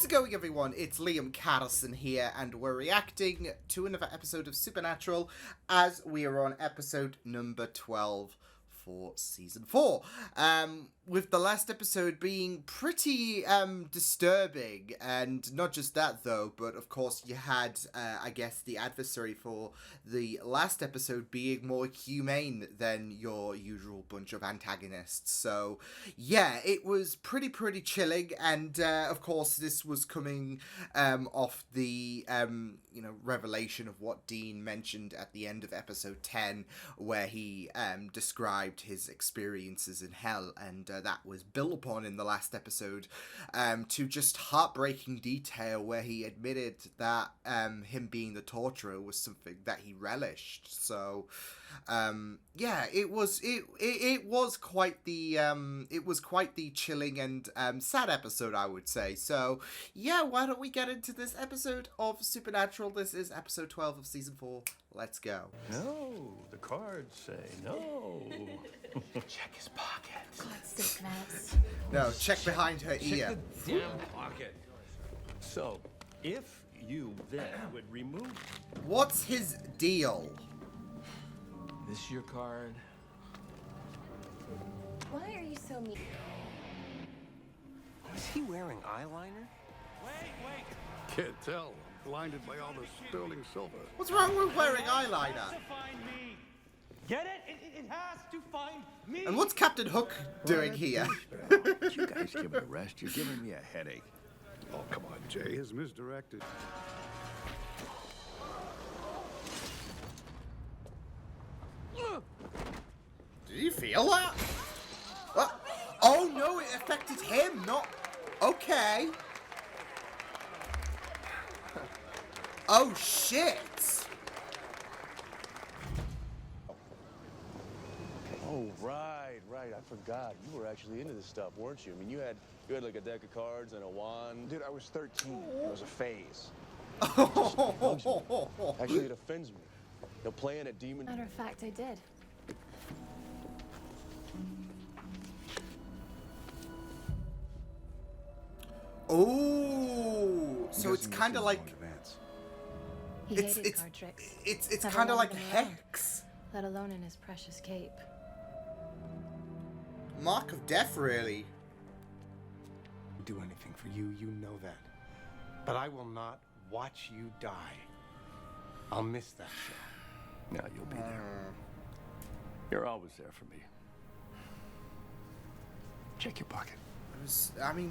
How's it going, everyone? It's Liam Carlson here, and we're reacting to another episode of Supernatural as we are on episode number 12 for season 4. With the last episode being pretty disturbing, and not just that though, but of course you had, I guess, the adversary for the last episode being more humane than your usual bunch of antagonists. So yeah, it was pretty chilling, and of course this was coming off the revelation of what Dean mentioned at the end of episode 10, where he described his experiences in hell, and that was built upon in the last episode to just heartbreaking detail, where he admitted that him being the torturer was something that he relished. So yeah, it was quite the chilling and sad episode, I would say. So yeah, why don't we get into this episode of Supernatural? This is episode 12 of season 4. Let's go. No, the cards say no. Check his pocket. God's sake, Max. No, check behind her ear. Check the damn pocket. So, if you then would remove... What's his deal? This your card? Why are you so mean? Is he wearing eyeliner? Wait. Can't tell. I'm blinded by all the sterling silver. What's wrong with wearing eyeliner? To find me. Get it? It has to find me. And what's Captain Hook doing here? You guys give it a rest. You're giving me a headache. Oh, come on, Jay. Is misdirected. Did you feel that? What? Oh no, it affected him, not... Okay. Oh shit. Oh, right. I forgot. You were actually into this stuff, weren't you? I mean, you had like a deck of cards and a wand. Dude, I was 13. It was a phase. Actually, it offends me. You're playing a demon. Matter of fact, I did. Oh, so it's kind of like... He hated card tricks. It's Never kind of like wanted them around, Hex. let alone in his precious cape. Mark of Death, really. Do anything for you, you know that. But I will not watch you die. I'll miss that show. Now you'll be there. You're always there for me. Check your pocket.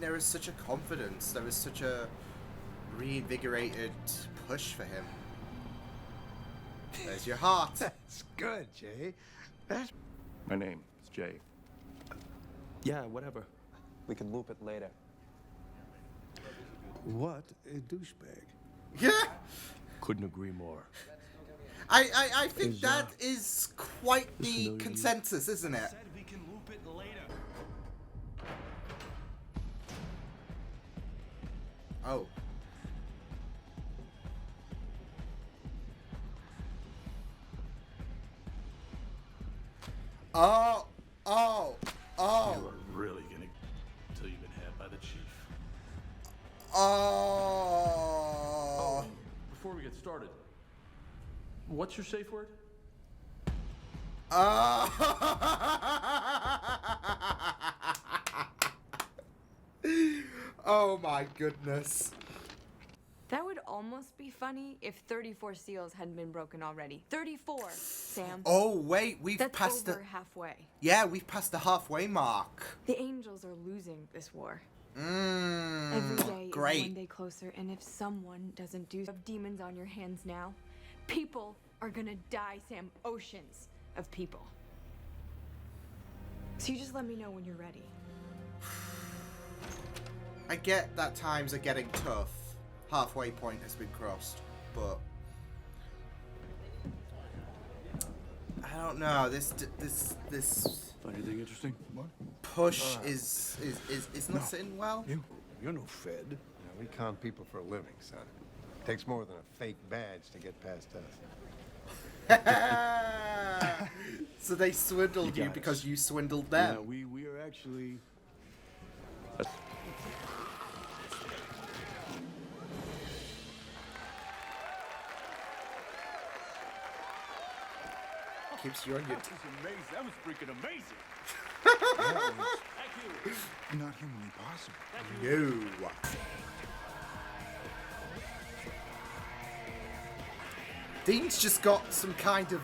There was such a confidence. There was such a reinvigorated push for him. There's your heart. That's good, Jay. My name is Jay. Yeah, whatever. We can loop it later. What a douchebag. Yeah. Couldn't agree more. I think that is quite the consensus, isn't it? Said we can loop it later. Oh. Oh. You are really gonna until you've been had by the chief. Oh. Before we get started, what's your safe word? Oh my goodness. That would almost be funny if 34 seals hadn't been broken already. 34, Sam. Oh wait, we've That's passed over the... halfway. Yeah, we've passed the halfway mark. The angels are losing this war. Every day Great. is one day closer, and if someone doesn't do have demons on your hands now, people are gonna die, Sam. Oceans of people. So you just let me know when you're ready. I get that times are getting tough. Halfway point has been crossed, but I don't know. This Find anything interesting? What? push is not sitting well. You're no Fed. Yeah, we con people for a living, son. Takes more than a fake badge to get past us. So they swindled you guys. because you swindled Yeah, them. we are actually... keeps you on your That was amazing. That was freaking amazing. Not humanly possible. No. Dean's just got some kind of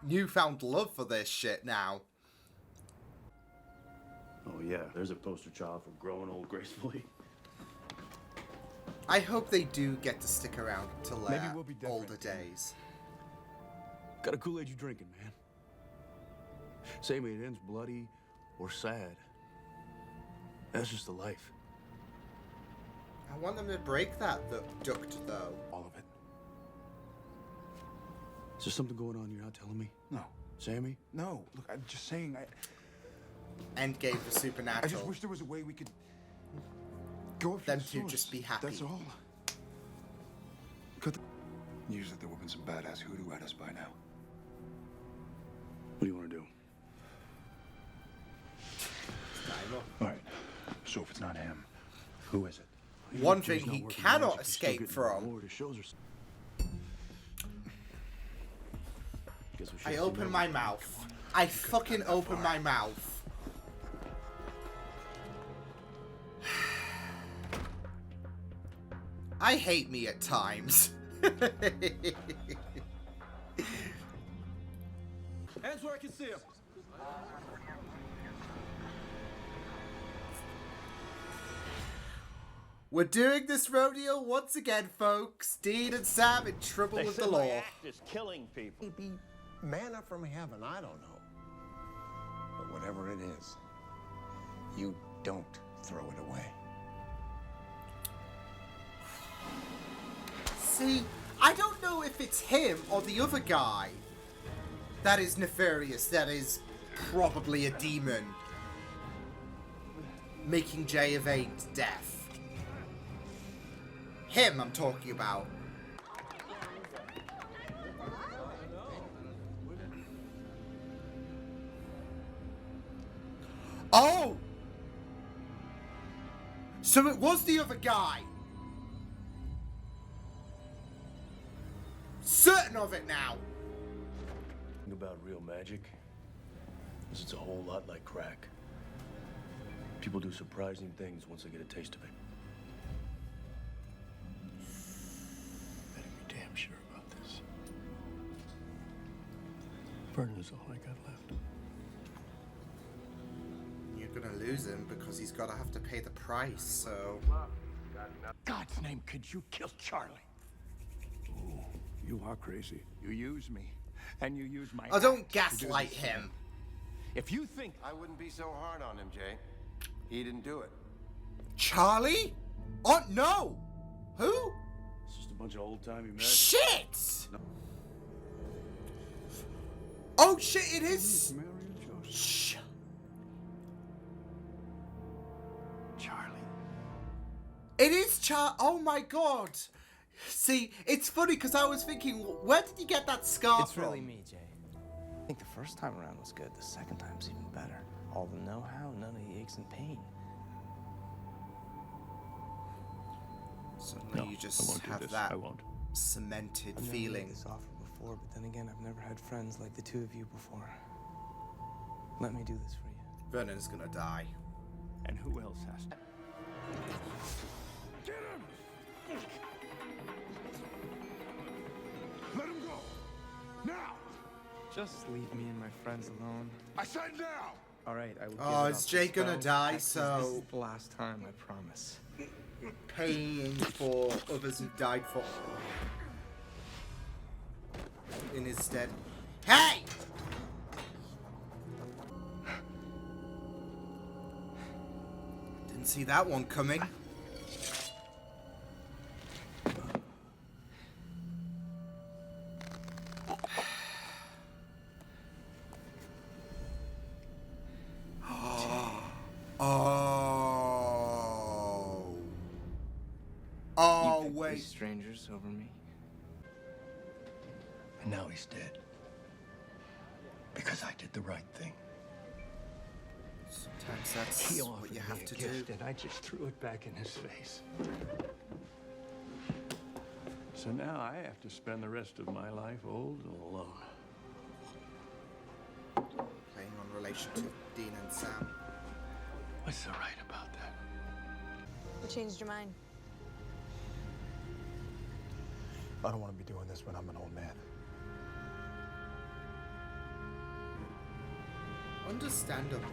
newfound love for this shit now. Oh, yeah, there's a poster child for growing old gracefully. I hope they do get to stick around till Maybe their we'll be different. older days. Got a Kool-Aid you drinking, man. Say me it ends bloody or sad. That's just the life. I want them to break that duct, though. All of it. Is there something going on you're not telling me? No. Sammy? No. Look, I'm just saying. Endgame for I just Supernatural. wish there was a way we could go after Them the two source. just be happy. That's all. Could usually there would have been some badass hoodoo at us by now. What do you want to do? All right. So if it's not him, who is it? One thing he cannot escape from. I open my mouth. I fucking open my mouth. I hate me at times. Hands where I can see him. We're doing this rodeo once again, folks. Dean and Sam in trouble with the law. Is killing people. Maybe manna from heaven, I don't know. But whatever it is, you don't throw it away. See, I don't know if it's him or the other guy that is nefarious, that is probably a demon, making Jay evade death. Him I'm talking about. Oh! So it was the other guy. Certain of it now. Think about real magic is it's a whole lot like crack. People do surprising things once they get a taste of it. Better be damn sure about this. Vernon is all I got left. You're gonna lose him because he's gotta have to pay the price, so... God's name, could you kill Charlie? Oh, you are crazy. You use me, and you use my. Oh, don't act to do gaslight this him. thing. If you think I wouldn't be so hard on him, Jay. He didn't do it. Charlie? Oh, no! Who? It's just a bunch of old-timey magic. Shit! Oh, shit, it is... Mary and Joseph, Shh. Charlie. It is Oh my god! See, it's funny because I was thinking, where did you get that scar It's from? really me, Jay. I think the first time around was good. The second time's even better. All the know-how, none of the aches and pain. Suddenly you I just won't do have this. that I won't. cemented I've never feeling. made this offer before, but then again, I've never had friends like the two of you before. Let me do this for you. Vernon's gonna die. And who else has to? Get him! Let him go! Now! Just leave me and my friends alone. I said now! All right, I will. Oh, give is up Jay the gonna spell. die, This is so- the last time, I promise. Paying for others who died for... in his stead. Hey! Didn't see that one coming. Oh. Oh, You picked wait. these strangers over me. And now he's dead. Because I did the right thing. Sometimes that's He what offered you me have a to gift, do. and I just threw it back in his face. So now I have to spend the rest of my life old and alone. relation to Dean and Sam. What's so right about that? What changed your mind? I don't want to be doing this when I'm an old man. Understandable.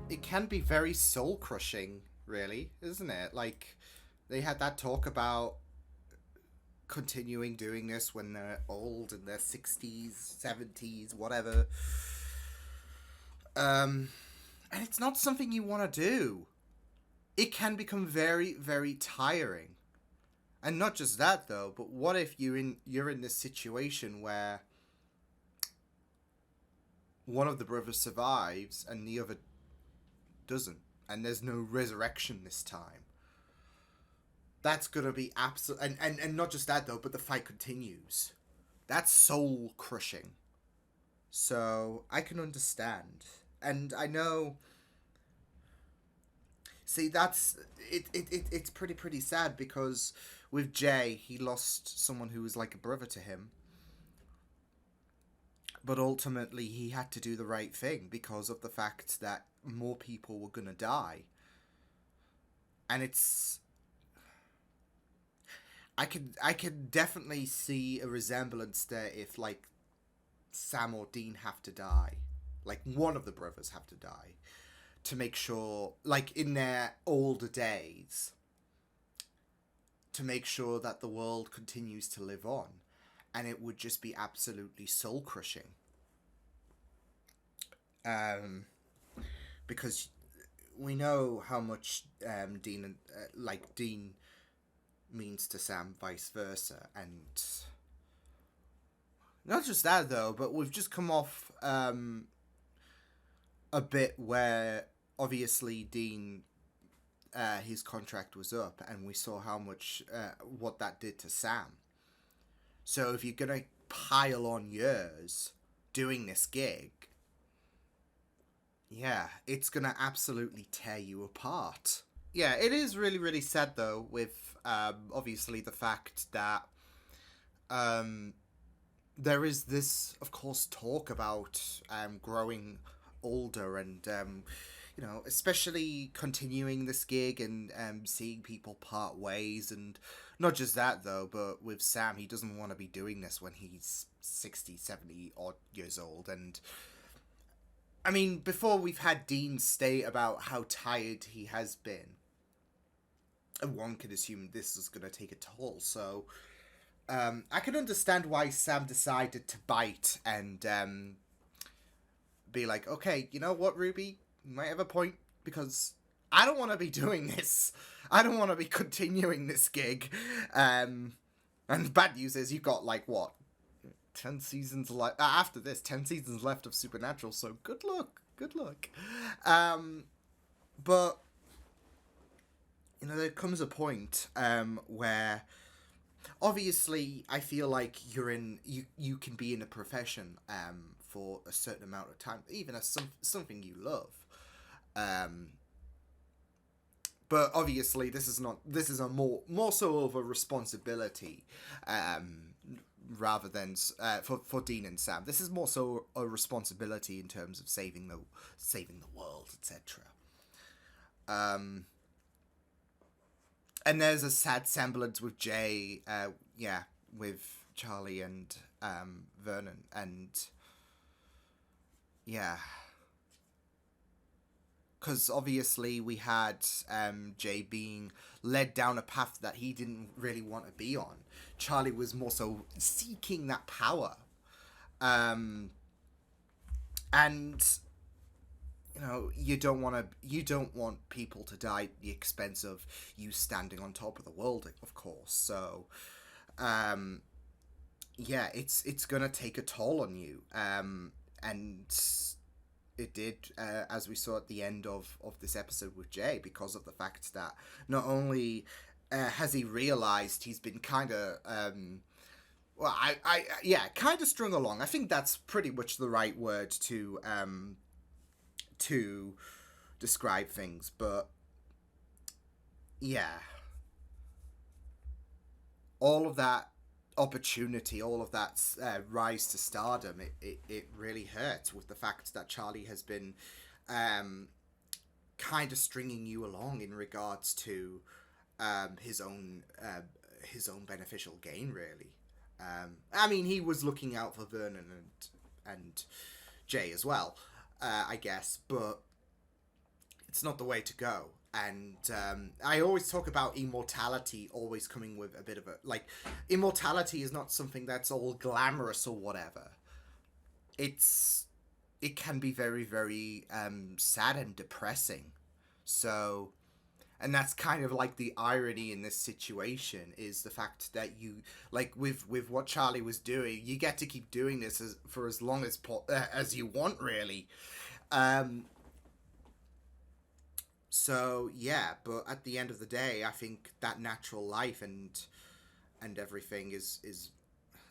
It can be very soul-crushing, really, isn't it? Like, they had that talk about continuing doing this when they're old, in their 60s, 70s, whatever. And it's not something you want to do. It can become very, very tiring. And not just that, though, but what if you're in this situation where one of the brothers survives and the other doesn't, and there's no resurrection this time? That's gonna be absolute, and not just that though, but the fight continues. That's soul crushing. So I can understand, and I know. See, that's it. It's pretty sad because with Jay, he lost someone who was like a brother to him. But ultimately, he had to do the right thing because of the fact that more people were gonna die. And it's... I could definitely see a resemblance there if, like, Sam or Dean have to die. Like, one of the brothers have to die. To make sure, like, in their older days, to make sure that the world continues to live on. And it would just be absolutely soul-crushing. Because we know how much Dean means to Sam, vice versa, and not just that though, but we've just come off a bit where obviously Dean, his contract was up, and we saw how much what that did to Sam. So if you're gonna pile on years doing this gig, yeah, it's gonna absolutely tear you apart. Yeah, it is really, really sad though, with obviously the fact that there is this, of course, talk about growing older and you know, especially continuing this gig and seeing people part ways. And not just that though, but with Sam, he doesn't want to be doing this when he's 60, 70 odd years old. And I mean, before we've had Dean state about how tired he has been, and one could assume this is going to take a toll. So I can understand why Sam decided to bite and be like, okay, you know what, Ruby? You might have a point, because I don't want to be doing this. I don't want to be continuing this gig. And the bad news is you've got, like, what? 10 seasons left. After this, 10 seasons left of Supernatural, so good luck. Good luck. But, you know, there comes a point where... Obviously, I feel like you can be in a profession for a certain amount of time, even as something you love. But obviously, this is a more so of a responsibility, rather than for Dean and Sam. This is more so a responsibility in terms of saving the world, etc. And there's a sad semblance with Jay, with Charlie and Vernon, and yeah, because obviously we had Jay being led down a path that he didn't really want to be on. Charlie was more so seeking that power, and you know, you don't want people to die at the expense of you standing on top of the world, of course. So, yeah, it's gonna take a toll on you, and it did, as we saw at the end of this episode with Jay, because of the fact that not only has he realized he's been kind of kind of strung along. I think that's pretty much the right word to describe things, but yeah, all of that opportunity, all of that rise to stardom, it really hurts with the fact that Charlie has been kind of stringing you along in regards to his own beneficial gain, really. I mean, he was looking out for Vernon and Jay as well, I guess, but it's not the way to go. And I always talk about immortality always coming with a bit of a, like, immortality is not something that's all glamorous or whatever. It can be very, very sad and depressing. So, and that's kind of like the irony in this situation, is the fact that you, like with what Charlie was doing, you get to keep doing this for as long as you want, really. So yeah, but at the end of the day, I think that natural life and everything is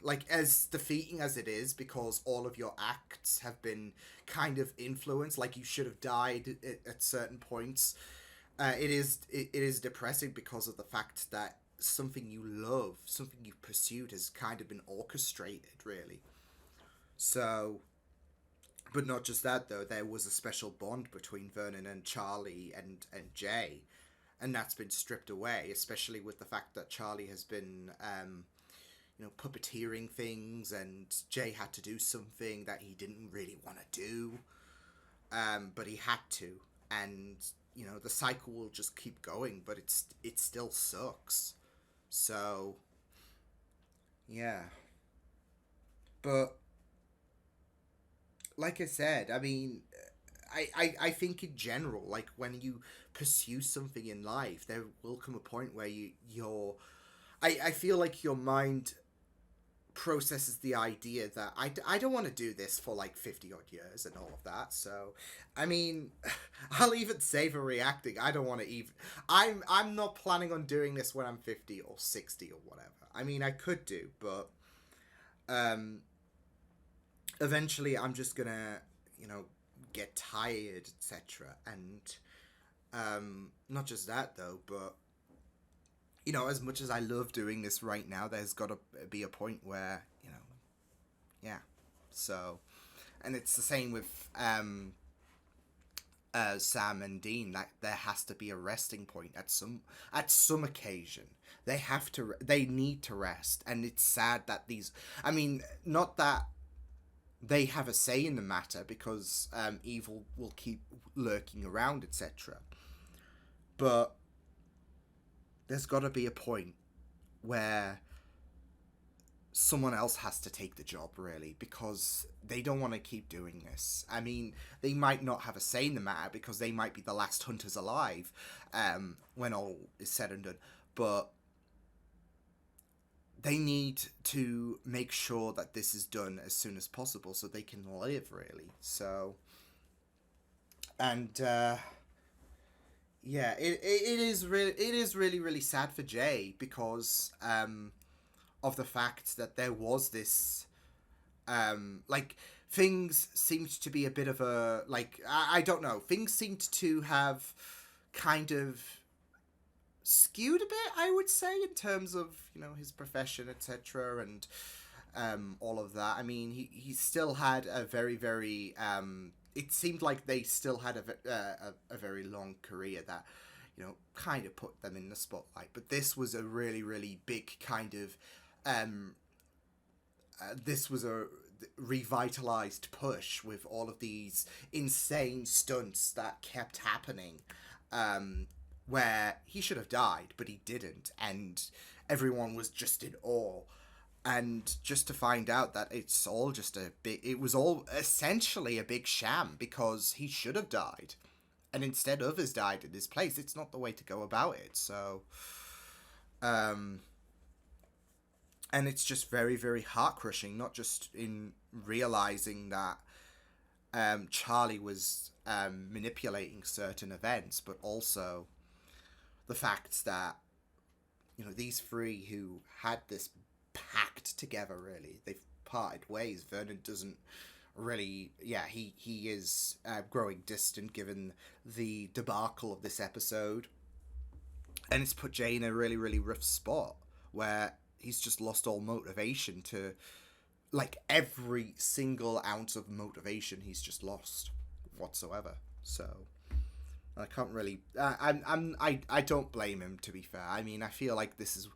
like as defeating as it is, because all of your acts have been kind of influenced, like you should have died at certain points. It is depressing because of the fact that something you love, something you pursued, has kind of been orchestrated, really. So, but not just that, though. There was a special bond between Vernon and Charlie and Jay, and that's been stripped away, especially with the fact that Charlie has been, puppeteering things, and Jay had to do something that he didn't really want to do, but he had to, and the cycle will just keep going, but it still sucks. So, yeah. But like I said, I mean, I think in general, like when you pursue something in life, there will come a point where I feel like your mind processes the idea that I don't want to do this for like 50 odd years and all of that. So I mean, I'll even say for reacting, I don't want to even, I'm not planning on doing this when I'm 50 or 60 or whatever. I mean, I could do, but eventually I'm just gonna get tired, etc. And not just that though, but as much as I love doing this right now, there's got to be a point where, yeah. So, and it's the same with Sam and Dean. Like, there has to be a resting point at some occasion. They need to rest, and it's sad that not that they have a say in the matter, because evil will keep lurking around, etc. But there's got to be a point where someone else has to take the job, really, because they don't want to keep doing this. I mean, they might not have a say in the matter because they might be the last hunters alive when all is said and done, but they need to make sure that this is done as soon as possible so they can live, really. So, and yeah, it is really, really sad for Jay, because of the fact that there was this things seemed to be a bit of a, I don't know, things seemed to have kind of skewed a bit, I would say, in terms of his profession, etc. and all of that. I mean, he still had a very, very it seemed like they still had a very long career that kind of put them in the spotlight, but this was a really, really big kind of this was a revitalized push with all of these insane stunts that kept happening, where he should have died, but he didn't, and everyone was just in awe. And just to find out that it was all essentially a big sham, because he should have died, and instead others died in his place. It's not the way to go about it. So, and it's just very, very heart-crushing, not just in realizing that Charlie was manipulating certain events, but also the fact that these three who had this packed together, really, they've parted ways. Vernon doesn't really, he is growing distant given the debacle of this episode, and it's put Jay in a really, really rough spot where he's just lost all motivation to, like, every single ounce of motivation he's just lost whatsoever. So I can't really, I don't blame him, to be fair. I mean, I feel like this is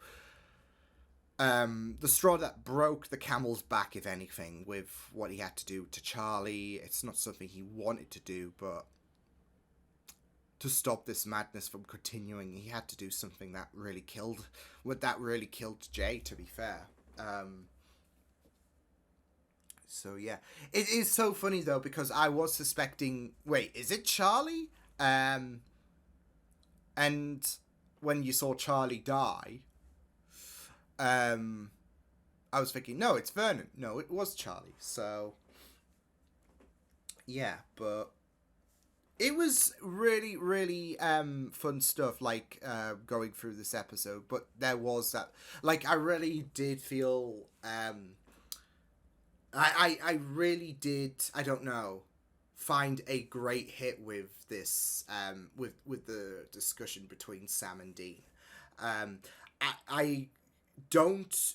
the straw that broke the camel's back, if anything, with what he had to do to Charlie. It's not something he wanted to do, but to stop this madness from continuing, he had to do something that really killed Jay, to be fair. So yeah, it is so funny though, because I was suspecting, wait, is it Charlie? And when you saw Charlie die, I was thinking, no, it's Vernon. No, it was Charlie. So yeah, but it was really, really fun stuff, like going through this episode. But there was that, like, I really did feel, I really did, I don't know, find a great hit with this, with the discussion between Sam and Dean. I don't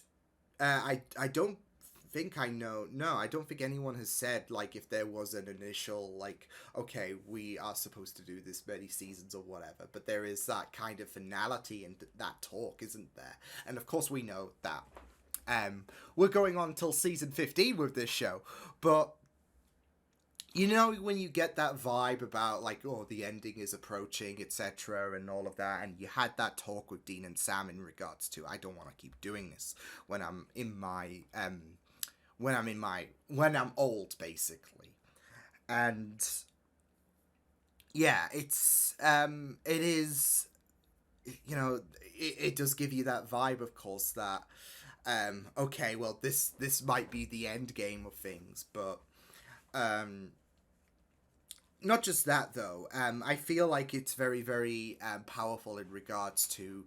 think I know. No, I don't think anyone has said, like, if there was an initial, like, okay, we are supposed to do this many seasons or whatever, but there is that kind of finality and that talk, isn't there? And of course we know that we're going on till season 15 with this show, but you know, when you get that vibe about, like, oh, the ending is approaching, etc., and all of that, and you had that talk with Dean and Sam in regards to, I don't want to keep doing this when I'm old, basically. And yeah, it is, you know, it does give you that vibe, of course, that okay, well, this might be the end game of things, but not just that, though. I feel like it's very, very powerful in regards to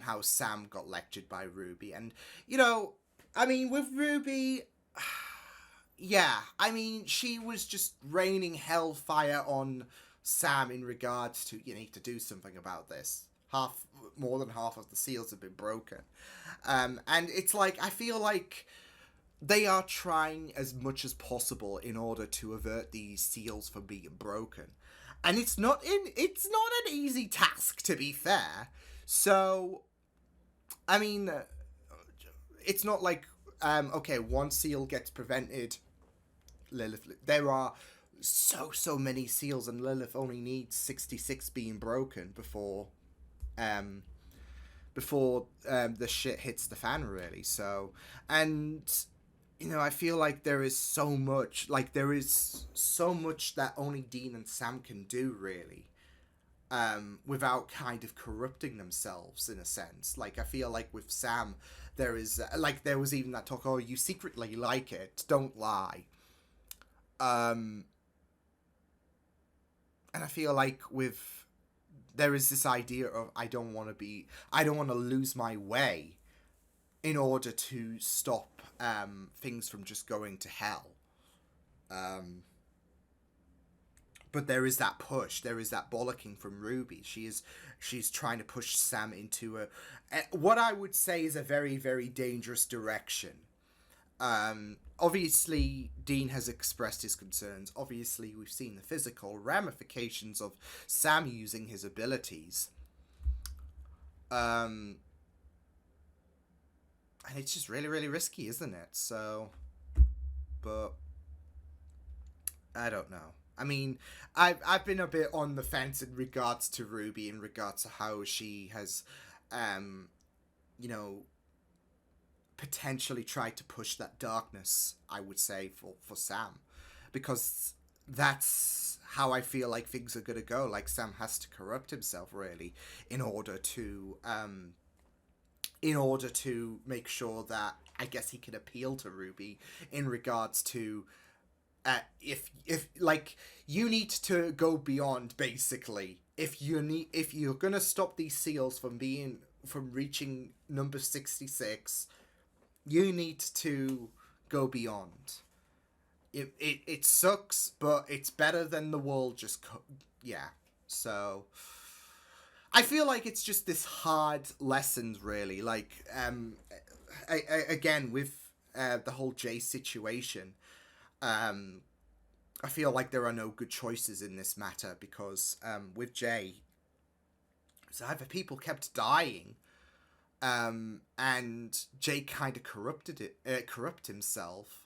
how Sam got lectured by Ruby. And, you know, I mean, with Ruby, yeah, I mean, she was just raining hellfire on Sam in regards to, you need to do something about this. More than half of the seals have been broken. And it's like, I feel like they are trying as much as possible in order to avert these seals from being broken. And it's not an easy task, to be fair. So, I mean, it's not like, okay, one seal gets prevented. Lilith, there are so many seals, and Lilith only needs 66 being broken before the shit hits the fan, really. So, and you know, I feel like there is so much that only Dean and Sam can do, really, without kind of corrupting themselves, in a sense. Like, I feel like with Sam, there was even that talk, oh, you secretly like it, don't lie. And I feel like there is this idea of, I don't want to lose my way in order to stop things from just going to hell. But there is that push, there is that bollocking from Ruby. She's trying to push Sam into what I would say is a very, very dangerous direction. Obviously, Dean has expressed his concerns. Obviously, we've seen the physical ramifications of Sam using his abilities. And it's just really, really risky, isn't it? So, but I don't know. I mean, I've been a bit on the fence in regards to Ruby, in regards to how she has, you know, potentially tried to push that darkness, I would say, for Sam. Because that's how I feel like things are going to go. Like, Sam has to corrupt himself, really, in order to make sure that, I guess, he can appeal to Ruby in regards to if like, you need to go beyond, basically. If you're gonna stop these seals from reaching number 66, you need to go beyond. It sucks, but it's better than the world just yeah. So I feel like it's just this hard lessons, really. Like, again, with the whole Jay situation, I feel like there are no good choices in this matter, because with Jay, it's either people kept dying, and Jay kind of corrupt himself,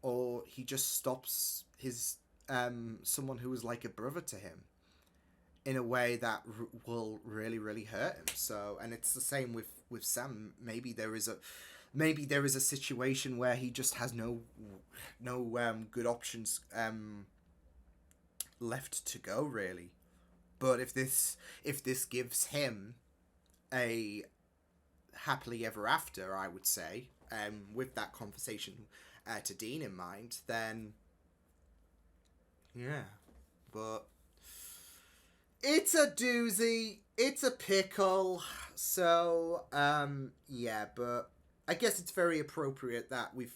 or he just stops his someone who was like a brother to him in a way that will really, really hurt him. So, and it's the same with Sam. Maybe there is a situation where he just has no good options left to go, really. But if this gives him a happily ever after, I would say, with that conversation to Dean in mind, then yeah. But it's a doozy. It's a pickle. So, yeah, but I guess it's very appropriate that we've,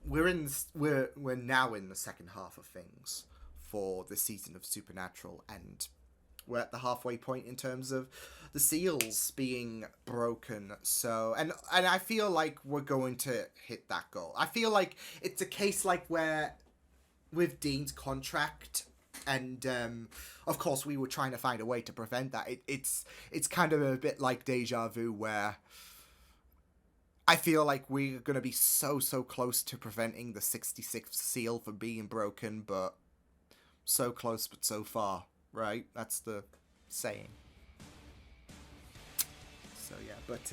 we're now in the second half of things for the season of Supernatural, and we're at the halfway point in terms of the seals being broken. So, and I feel like we're going to hit that goal. I feel like it's a case like where with Dean's contract, and of course we were trying to find a way to prevent that. It's kind of a bit like deja vu, where I feel like we're going to be so close to preventing the 66th seal from being broken, but so close but so far, right? That's the saying. So yeah, but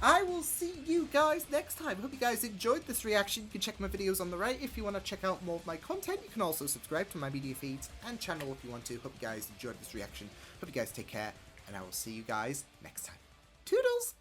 I will see you guys next time. Hope you guys enjoyed this reaction. You can check my videos on the right if you want to check out more of my content. You can also subscribe to my media feeds and channel if you want to. Hope you guys enjoyed this reaction. Hope you guys take care, and I will see you guys next time. Toodles!